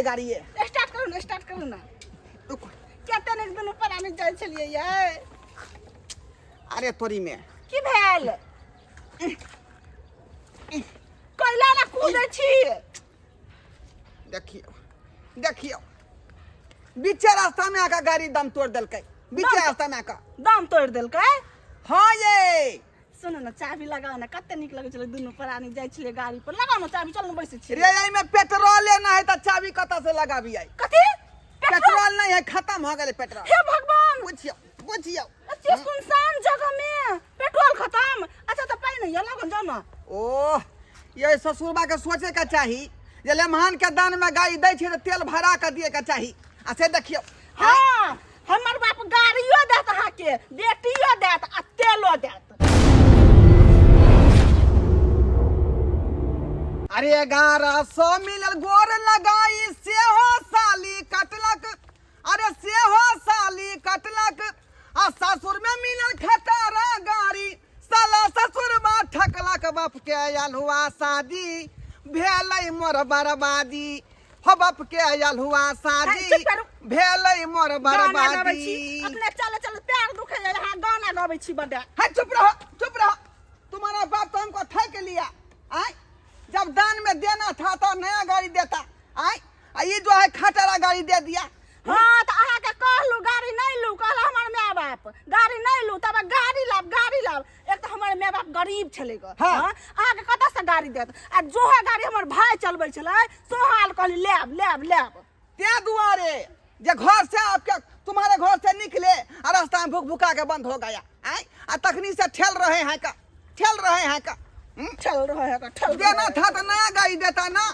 गाड़ी ये स्टार्ट करू ना केते ने दिन पर आने जाय छलिए ये अरे तोरी में की भेल कैला ना कूदे छी देखियो बीचे रास्ता में आका गाड़ी दम तोड़ देलकै बीचे रास्ता में आका दम तोड़ देलकै हाँ ये सुनो ना चाबी लगाओ ना कते निक लगे छले दुनु प्राणी जाय छले गाड़ी पर लगाओ ना चाबी चल न बैसे छी रे एई में पेट्रोल ना है त चाबी कता से लगाबी आई कथि पेट्रोल नहीं है खत्म हो गेले पेट्रोल हे भगवान बुझियो अच्छे सुनसान जगह में पेट्रोल खत्म अच्छा तो पाई नहीं लगन जाओ ना ओह ये ससुरबा के सोचे का चाही जे लेमहान के दान में गाड़ी दै छै त तेल भरा के दिए के चाही आ से देखियो हां हमर बाप गाड़ियो देत अहा के बेटियो देत आ तेलो देत अरे 1100 मिलल गोर लगाई से हो साली कटलक अरे से हो साली कटलक आ ससुर में मिलल खटारा गाड़ी साला ससुर बा ठकलक बाप के आयल हुआ शादी भेलै मोर बर्बादी हो बाप के आयल हुआ शादी भेलै मोर बर्बादी अपने चल चल पैर दुखे जाय हां गाना गाबै छी बड़ा है चुप रहो तुम्हारा बाप तो हमको ठक लिया आय जब दान में देना था तो नया गाड़ी देता आय ये जो है खटारा गाड़ी दे दिया हां त अहा के कहलू गाड़ी नहीं लू कहला हमर माय बाप गाड़ी नहीं लू तब गाड़ी लाब एक तो हमर माय बाप गरीब छले ग हां अहा के कता से गाड़ी देत आ जो है गाड़ी हमर भाई चलबै छले सोहाल कहली लेब ते दुआरे जे घर से आपके तुम्हारे घर से निकले और रास्ता में भूख भूखा के बंद हो गया आय आ तखनी से ठेल रहे हैं का चल रहा है का देना था तो नया गाड़ी देता ना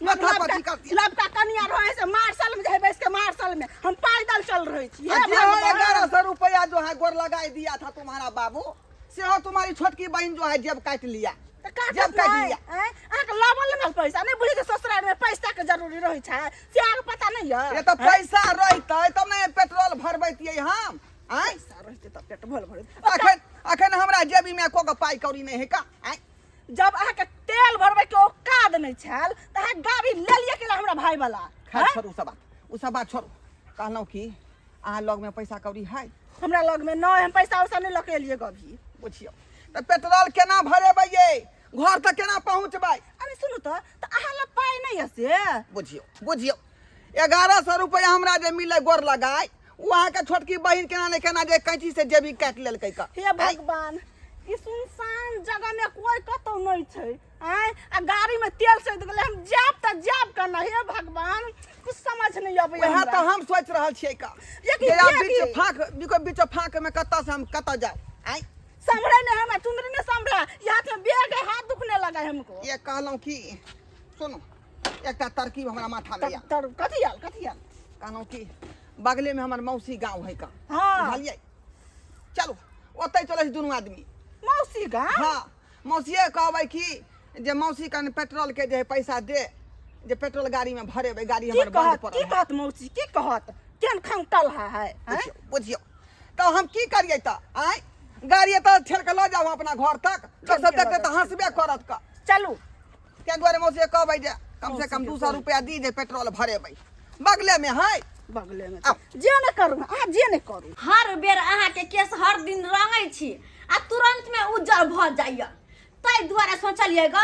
लबका कनिया रहे से मार्शल में जाए बैठ के मार्शल में हम पैदल चल रहे छी 1100 रुपया जो है गोर लगाई दिया था तुम्हारा बाबू से हो तुम्हारी छोटकी बहन जो है जेब काट लिया जेब काट लिया लबल में पैसा नहीं बुझे ससुराल में पैसा के जरूरी रही है से आगे पता नहीं है ये तो पैसा रहते तब नहीं पेट्रोल भरबैतिए हम पैसा रहते तब पेट्रोल भर अखन हमरा जेबी में एको पाई कौड़ी नहीं है का जब अहा के तेल भरबे के औकात नहीं छल त अहा गाड़ी ले लिए के हमरा भाई वाला खैर छोड़ू उ सब बात छोड़ू कहलौ कि अहा लग में पैसा कौड़ी है हमरा लग में नहीं हम पैसा उसा नहीं लके लिए गभी बुझियो त पेट्रोल केना भरेबै ये घर तक केना पहुंचबै अरे सुनु त अहा ल पाई नहीं है से बुझियो 1100 रुपया हमरा जे मिले गोर लगाई वहां के छोटकी बहन केना जे कैंची से जेबी काट लेलकै का हे भगवान ई सुनसान जगह में कोई कतो नहीं छै आ गाड़ी में तेल से गेले हम जाब करना हे भगवान कुछ समझ नहीं आबै वहां तो हम सोच रहल छियै का बीच फाक में कत्ता से हम कत्ता जाए आय संभरे ने हम चुंदरी ने संभरा यहाँ पे बैग है हाथ दुखने लगा है हमको ये कहलौ कि सुनो एकटा तरकीब हमरा माथा में कथि आल कहलौ कि बगले में हमर मौसी गांव है का हां बुझलियै चलो ओतै चलै दुनू आदमी मौसी गांव हां मौसीए कहबै कि जे मौसी कन पेट्रोल के जे पैसा दे जे पेट्रोल गाड़ी में भरेबै गाड़ी हमर बंद पड़ल की कहत मौसी की कहत केन खंगटल है बुझियो तो हम की करियै त आय गाड़ी त ठेल के ल जाओ अपना घर तक तो सब देखते त हंसबे करत का चलू के दुआरे मौसी कहबै जे कम से कम 200 रुपया दी जे पेट्रोल भरेबै बगले में है बगले में जे न करू हर बेर अहा के केस हर दिन रंगै छी आ तुरंत में उज्जर भ जाइए तै दुआरे सोचलिए ग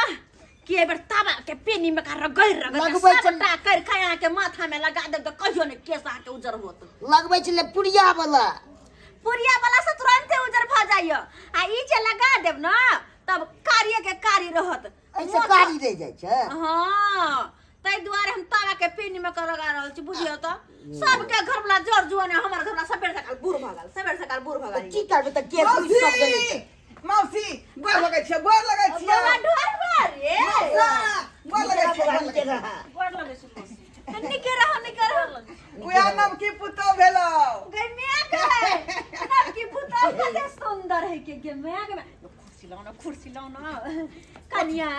कि एबर तावा के पेनी में का रगड़ सबटा कर खाया के माथा में लगा दे त कहियो ने केस अहा के उज्जर होत लगबै छले पुरिया वाला से तुरंत उज्जर भ जाइए आ ई जे लगा देब न तब कार्य के कार्य रहत ऐसे कारी रह जाय छै हां तै दुआरे हम तावा के पेनी में का लगा रहल छी बुझियो त सबके घर वाला जर जुआने हमर घर वाला सबेर सकाल बूढ़ भगल की करबे त के सब देले मौसी गोर लगै छै बाबा ढोर मारे गोर लगै छै निके रहो उया नाम की पुतो भेलो गे मैं नाम की पुतो कते सुंदर है के मैं कुर्सी लाओ कन्या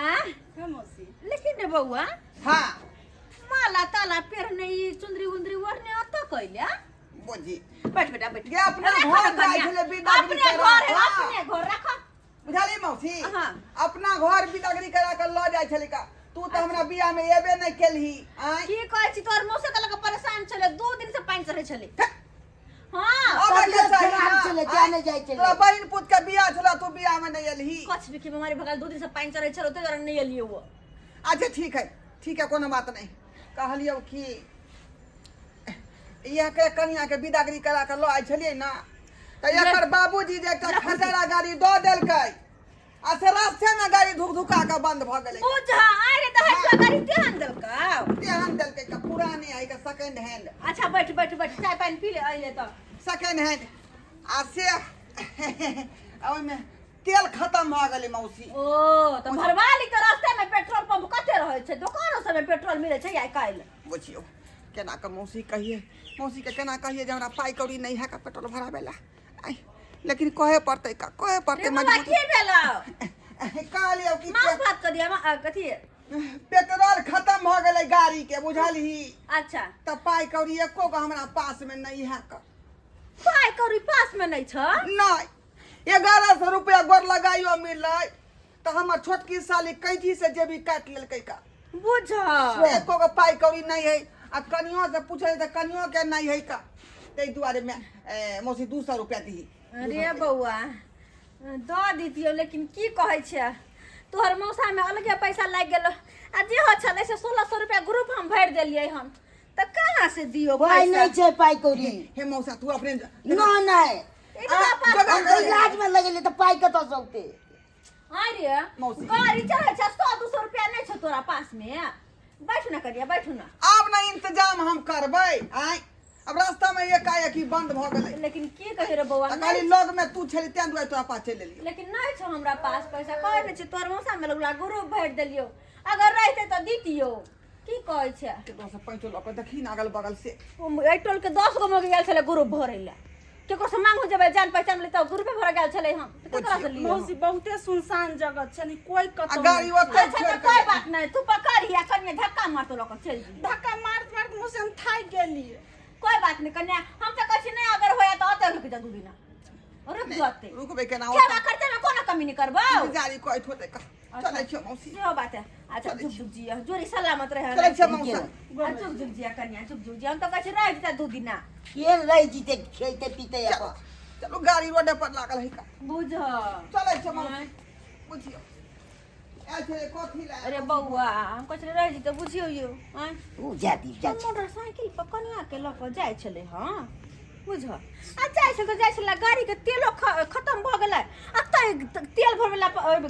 मौसी लेकिन रे बउआ हां माला ताला पेरने ई चुंदरी उंदरी ओढ़ने अत कइला बुझी बैठ बेटा बैठ गे अपना घर जाय छले बिदागरी अपने घर रख बुझाली मौसी हां अपना घर बिदागरी करा के ल जाय छले का तू तो हमरा बियाह में एबे नहीं केलही आय की कहै छी तोर मौसे कल के परेशान छले 2 दिन से पानी चढ़ै छले हां अब के तबियत चाहिए खराब चले, क्या नहीं जाए चले। तोरा बहिन पुत के बियाह छला तू बियाह में नहीं एलही कछ भी की बीमारी भगल 2 दिन से पानी चढ़ै छलो त नहीं एलिए वो अच्छा ठीक है कोनो बात नहीं कहलियो कि यह के कन्या के विदागरी करा के लो आइ छलिए ना त एकर बाबूजी जे एकटा खटेरा गाड़ी दो देलकै आ से रास्ते में गाड़ी धुक-धुका के बंद भ गेलै बुझा आइ रे त है गाड़ी तेहन देलका तेहन देलकै का पुरानी है का सेकंड हैंड अच्छा बैठ चाय पानी पी ले आइले त सेकंड हैंड आ से ओइ में तेल खत्म भ गेलै मौसी ओ त भरवाली के रास्ते में पेट्रोल पंप कते रहै छै दुकानों सब में पेट्रोल मिलै छै आइ काल्हि बुझियो केना के मौसी के केना कहिए जे हमरा पाई कौड़ी नहीं है का पेट्रोल भराबेला आई लेकिन कहे पड़ते मजबूरी की भेलो कहलियो कि मां बात कर दिया कथी पेट्रोल खत्म भ गेलै गाड़ी के बुझलही अच्छा त पाई कौड़ी एको गो हमरा पास में नहीं है का पाई कौड़ी पास में नहीं छ नहीं 1100 रुपया गोर लगाइयो मिलै त हमर छोटकी साली कैथी से जेबी काट लेलकै का बुझा एको गो पाई कौड़ी नहीं है आ कनियो से पूछे त कनियो के नहीं है का तै दुआरे में मौसी 200 रुपया दी अरे बउआ द दीतियो लेकिन की कहै छै तोहर मौसा में अलगे पैसा लाग गेलो आ जे हो छले से 1600 रुपया ग्रुप हम भर देलिए हम त कहां से दियो भाई नहीं पैसा छे पाई कौड़ी हे मौसा तू अपने नहीं इतना पास इलाज में लगेले तो पाई कत सकते अरे मौसी। गाड़ी चढ़े छ 100-200 रुपया नहीं छ तोरा पास में बैठ ना करिया बैठ ना अब ना इंतजाम हम करबै आय अब रास्ता में एकाएक ही बंद भ गेलै लेकिन की कहे रे बउआ खाली लग में तू छली तें दुआरे तोरा पास चलि एलियो लेकिन नहीं छ हमरा पास पैसा कहे ने छ तोर मौसा में लगला ग्रुप भर देलियो अगर रहते त दीतियो की कहै छै केकरो से पैंचो लऽ के देखी ना अगल बगल से ए टोल के 10 गो मगे गेल छले ग्रुप भरै ला केकरो से मांगू जेबै जान पहचान ले त ग्रुपे भर गेल छले हम केकरा से लियो मौसी बहुते सुनसान जगह छै नि कोई आ कतो गाड़ी ओते अच्छा छोड़ तो कोई बात नहीं तू पकड़िया कन्या धक्का मार तो लक चल जी धक्का मार मौसी हम थाक गेली कोई बात नहीं कन्या हम तो कछि नहीं अगर होया तो आते रुक जा 2 दिन रुक जाते रुकबे केना क्या करते में कोनो कमी नहीं करबो जारी कोइ ठोते का चलै छियो मौसी सेहो बात है अच्छा चुप चुप जिया जोरी सलामत रहे चलै छियो मौसा चुप चुप जिया कन्या चुप चुप जिया हम तो कछि रह जता 2 दिन ये रही जीते खेते पीते चलो चलो गाड़ी रोड पर लागल है का बुझ चलै छियो मौसी बुझियो ऐसे कथी ला अरे बउआ हम कछ रह जते बुझियो यो हां तू जाती जा मोटरसाइकिल पर कन्या के लक जाय छले हां बुझ आ जाय छल तो जाय छल गाड़ी के तेलो खत्म भ गेलै आ तेल भरला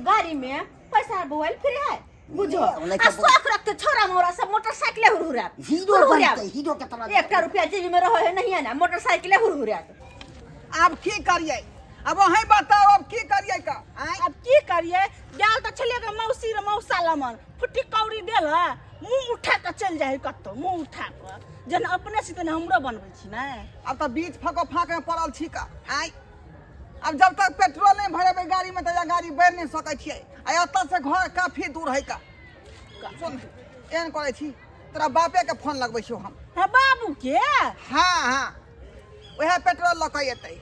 गाड़ी में पैसा बोल फिर है बुझो आ शौक रखते छोरा मोरा सब मोटरसाइकिल हुरहुरा हीरो बनते हीरो के तरह 1 रुपया जेबी में रहो है नहीं है ना मोटरसाइकिल हुरहुरा अब की करिए अब वही बताओ अब की करिए का आय अब की करिए जाल त छले के मौसी रे मौसा लमन फुट्टी कौड़ी देल मुंह उठा के चल जाए कतो मुंह उठा के जन अपने से तने हमरो बनबै छी नै अब तो बीच फको फाक में पड़ल छी का आय अब जब तक पेट्रोल नहीं भरेबे गाड़ी में तो गाड़ी बढ़ नहीं सकै छियै आ एतऽ से घर काफी दूर है का सुन एहन करे छी तोरा बापे के फोन लगबै छियौ हम है बाबू के हाँ हाँ वह पेट्रोल लऽ के एतै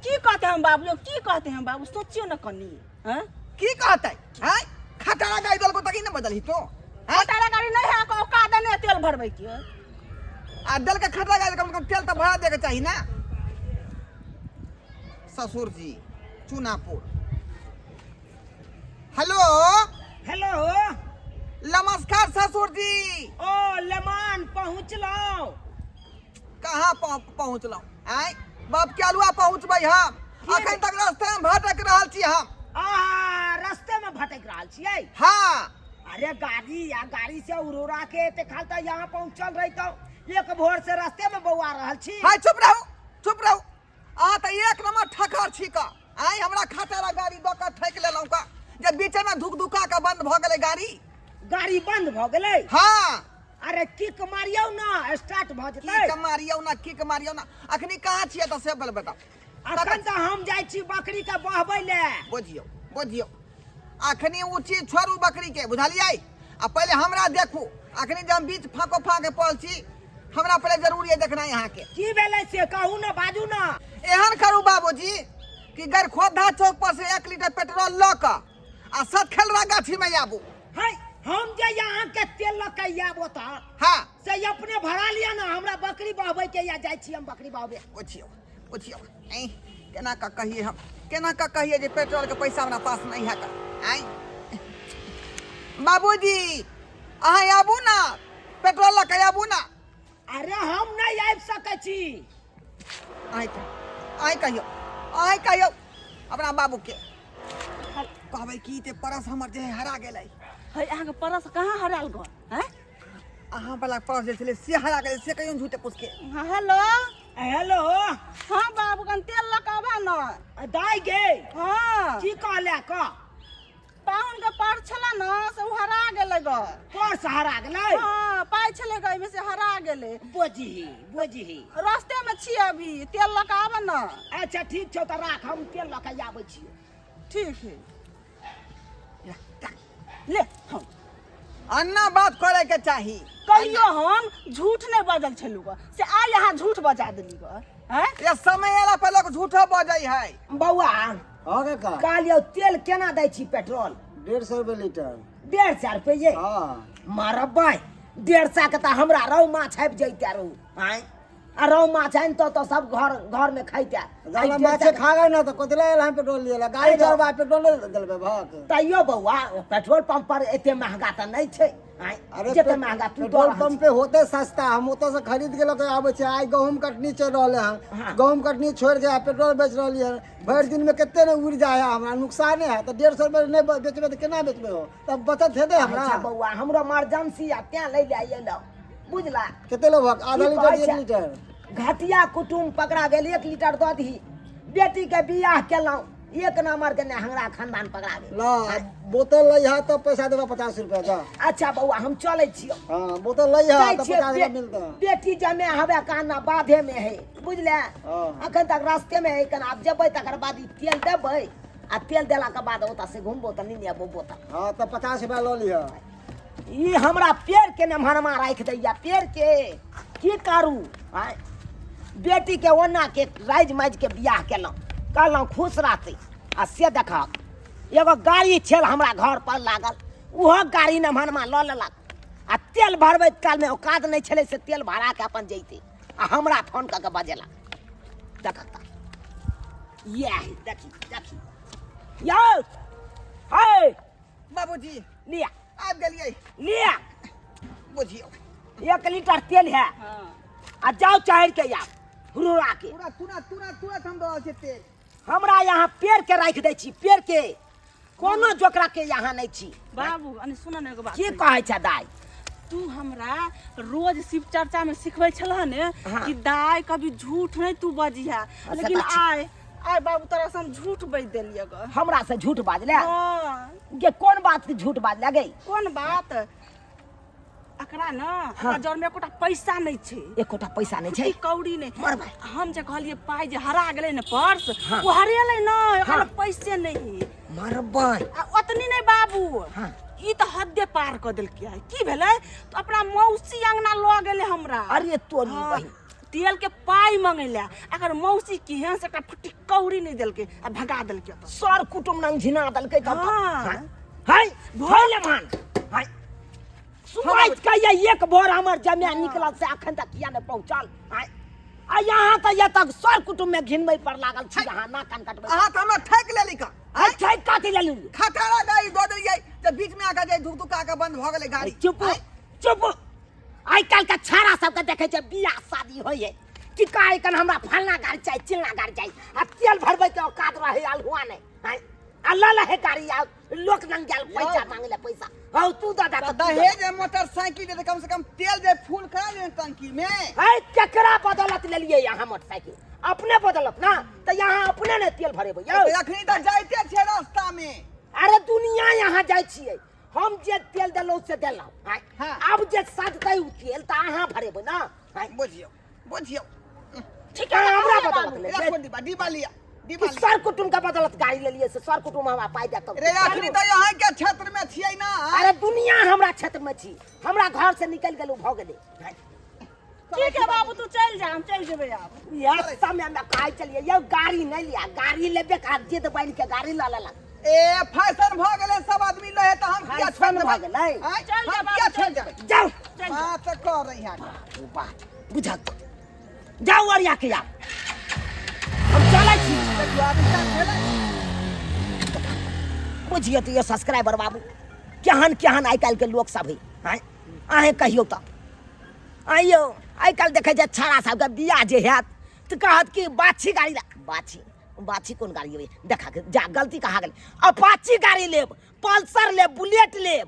की कहते हम बाबू की कहते हम बाबू सोचियो न कनी हैं की कहतै हैं खटारा गाड़ी दल को तकी न बदलही तो मोटारा गाड़ी नहीं है को का दने तेल भरबै के आ दल के खटारा गाड़ी कम से कम तेल तो भरा दे के चाहिए ना ससुर जी चुनापुर हेलो हेलो नमस्कार ससुर जी ओ लेमान पहुँचलो कहाँ पहुँचलौ आय बाप के अलुआ पहुँचबै हम अखन तक रास्ते में भटक रहल छी हम आ रास्ते में भटक रहल छियै हाँ अरे गाड़ी से उड़ोरा के ते खाल त यहाँ पहुँचल रही तो एक भोर से रास्ते में बौआ रहल छी हाय चुप रहू आ त एक नंबर ठकर छी का आय हमरा खटारा गाड़ी दऽ के ठैक लेलौ का जे बीच में धुक धुका के बंद भ गेलै गाड़ी बंद भ गेलै हाँ अरे किक मारियौ ना स्टार्ट भ जेतै किक मारियौ ना अखनी कहाँ छियै त से बोल बता अखन त हम जाइ छी बकरी के बहबै ले बुझियो अखनी उ चीज छोड़ू बकरी के बुझलियै आ पहले हमरा देखू अखनी जब बीच फाको फाके पड़ल छी हमरा पहले जरूरी है देखना यहाँ के की भेलै से कहू ना बाजू ना एहन करू बाबूजी कि गरखोधा चौक पर से 1 लीटर पेट्रोल ल क आ सतखेलरा गाछी में आबू है हम जे यहाँ के तेल लके आबो त हाँ से अपने भरा लिया ना हमरा बकरी बहबै के या जाय छी हम बकरी बहबै पूछियो ऐ केना का कहिए हम केना का कहिए जे पेट्रोल के पैसा हमरा पास नहीं है का आई बाबूजी अहाँ आबू ना पेट्रोल लके आबू ना अरे हम नहीं आबि सकै छी आई कहियो अपना बाबू के कहबै की ते परस हमर जे हरा गेलै है अहाँ के परस कहाँ हराल गो हैं अहाँ वाला परस जे छलै से हरा गेलै से कहियो झूठे पूछ के हाँ हेलो हेलो हाँ बाबू कन तेल लगाबा ना दाई गे हाँ की कहले क पाउन के पर छला ना से उ हरा गेलै गो पर सहारा गेलै हाँ पाइ छले गो में से हरा गेलै बोझी रास्ते में छी अभी तेल लगाबा ना अच्छा ठीक छौ त राख हम तेल लके आबै छी ठीक है ले हम अन्ना बात करे के चाही कहियो हम झूठ नहीं बजल छलू गो से आ यहाँ झूठ बजा देली गो हैं ये समय एला पे लोग झूठो बजै है बौआ आगे का कहलियो तेल केना दै छी पेट्रोल 150 रुपए लीटर 150 रुपये हाँ मारबै 150 के त हमरा रौ माछ आबि जैते रौ आय आ रौ माछ आइन तो सब घर में खैते गाला माछे खा गए ना तो कोतला हम पेट्रोल लिएला गाड़ी चलबा पेट्रोल देलबे भक तैयो बौआ पेट्रोल पंप पर एते महंगा त नहीं छै आय अरे जते महंगा तू पेट्रोल पंप पे होते सस्ता हम ओतो से खरीद के लेके आबै छै आइ गहूम कटनी चल रहले हाँ। हैं गहूम कटनी छोड़ के पेट्रोल बेच रहली है भर दिन में कितने ने उड़ जाए हमरा नुकसान है तो 150 रुपए नहीं बेचबे तो केना बेचबे हो तब बचत हेते हमरा अच्छा बौआ हमरो इमरजेंसी आ त्या ले ले लो बुझला कितने लोग आधा की लीटर कहै 1 छै? लीटर घटिया कुटुम पकड़ा गेल 1 लीटर दऽ दी बेटी के बियाह केलौं एक नंबर के ने हमरा खानदान पकड़ा गेल ला बोतल लइहा तो पैसा देबा 50 रुपया का अच्छा बौआ हम चलै छियो हां बोतल लइहा जाइ तो छियै, 50 रुपया मिलता बेटी जमे हवे काना बाधे में है बुझले हाँ। अखन तक रास्ते में है कना अब जेबै तकर बाद ई तेल देबै आ तेल देला के बाद ओता से घुमबो त नहीं आबो बोतल हां तो 50 रुपया ल लिहा ई हमरा पेड़ के नमहरमा राख दैया पेड़ के की करू आय बेटी के ओना के राइज माइज के बियाह केलौं कहलौं खुश रहतै आ से देखा एगो गाड़ी छल हमरा घर पर लागल उहो गाड़ी नमहरमा लऽ लेलक आ तेल भरबै काल में औकात नहीं छलै से तेल भरा के अपन जैते आ हमरा फोन कऽ के बजेलक देखा ये देखी यो हे बाबूजी लिया आबि गेलियै लिया बुझियो 1 लीटर तेल है आ जाओ चढ़ के या हुरुरा के तुरंत हम दऽ छै तेल हमरा यहाँ पेड़ के राख दै छी पेड़ के कोनो जोकरा के यहाँ नहीं छी बाबू अने सुन ने एगो बात की कही। कहै छै दाई तू हमरा रोज शिव चर्चा में सिखबै छलह ने हाँ। कि दाई कभी झूठ नहीं तू बजिहा लेकिन तऽ छी। आय बाबू तोरा से हम झूठ बज देलियै ग हमरा से झूठ बाजले हाँ, ये कौन बात की झूठ बाजले गई कोन बात एकरा न हमरा जर में एकोटा पैसा नहीं छै एकोटा पैसा नहीं छै ई कौड़ी नहीं मर भाई। हम जे कहलिए पाई जे हरा गेलै न पर्स हाँ। वो हरेलै न एकरा हाँ। पैसे नहीं मरबै आ ओतनी नहीं बाबू हाँ। ई तो हदे पार कर देलकै की भेलै तो अपना मौसी अंगना लऽ गेलै हमरा अरे तोरी हाँ, बहिन तेल के पाई मंगैला अगर मौसी केहन से एकटा फुट्टी कौड़ी नहीं देलकै आ भगा देलकै ओतऽ। सर कुटुम नंग झिना दलकै तब हाँ। हाय भइले मान हाय सुमाइत कहिए एक भोर हमर जमे निकलल से अखन तक किया ने पहुंचल हाय आ यहाँ त ये तक सर कुटुम में घिनबै पर लागल छी यहाँ ना कान कटबै अहाँ तऽ हमरा ठैक लेली का हाय छै काटी लेलु खटारा गाड़ी दऽ देलियै जे बीच में आके जे धुकधुका के बंद भऽ गेलै गाड़ी चुप चुप आइ काल के छाड़ा सबके देखे छै बियाह शादी होय है कि काहे कन हमरा फलना गाड़ी चाहिए चिलना गाड़ी चाहिए आ तेल भरबै के औकात रहे अलहुआ नहीं हाय अल्लाह है गाड़ी आ लोक नंग गेल पैसा मांगले पैसा हौ तू दादा तऽ दहेज मोटरसाइकिल दे कम से कम तेल दे फुल करा दे टंकी में हाय केकरा बदौलत लेलिए यहाँ मोटरसाइकिल अपने बदौलत ना तो यहाँ अपने ने तेल भरेबै यौ अखनी तऽ जाइते छै रास्ता में अरे दुनिया यहाँ जाइ छियै हम जे तेल देलौ से देलौ हाय हाँ। अब जे सदतै उ तेल त अहाँ भरेबै ना हाय बुझियो ठीक है हमरा बदौलत ले रखो डिब्बा लिया डिब्बा लिया सर कुटुम का बदौलत गाड़ी ले लिए से सर कुटुम हमरा पाई देतौ रे अखनी तऽ यहाँ के क्षेत्र में छियै ना अरे दुनिया हमरा क्षेत्र में छी हमरा घर से निकल गेलौ भ गेलै हाय। ठीक है बाबू तू चल जा हम चल जेबै आब यार समय में काहे चलिए ये गाड़ी नहीं लिया गाड़ी लेबे का जिद बन के गाड़ी ला लेलक ए फैशन भ गेले सब आदमी लहे त हम क्या छोड़ फैशन भ गेलै? चल जा हम क्या बाबू, छोड़ चल देबै जाओ बात कर रही है ओ बात बुझत जाओ और या के आप हम चलै छी बुझिए तो ये सब्सक्राइबर बाबू केहन केहन आइ काल्हि के लोक सब है अहें कहियो तऽ आइयो आइ काल्हि देखै छै छड़ा सबके बियाह जे हैत तऽ कहत कि बाछी गाड़ी ला बाछी कोन गाड़ी है देखा के जा गलती कहा गेल अपाची गाड़ी लेब पल्सर लेब बुलेट लेब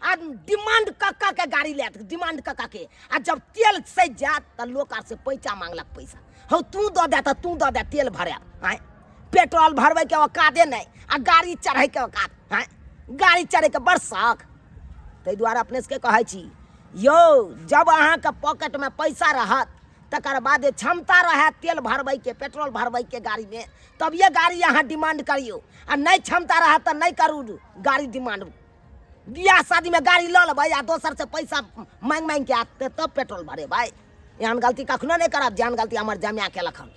आ डिमांड कक्का के गाड़ी लेत डिमांड कक्का के आ जब तेल सज जात त लोक आर से पैसा मांगलक पैसा हौ तू दऽ दे त तू दऽ दे तेल भरे पेट्रोल भरबै के औकाते नहीं आ गाड़ी चढ़ै के औकात गाड़ी चढ़ै के बड़ शौक ताहि दुआरे अपने सबके कहै छी यौ जब अहाँके पॉकेट में पैसा रहत तकर बाद क्षमता रहे तेल भरबै के पेट्रोल भरबै के गाड़ी में तब ये गाड़ी अहाँ डिमांड करियो आ नहीं क्षमता रहे तो नहीं करू गाड़ी डिमांड बियाह शादी में गाड़ी लऽ लेबै आ दोसर से पैसा मांग के आते तब पेट्रोल भरे भाई एहन गलती कखनो नहीं करब जेहन गलती हमर जमाया केलक हन।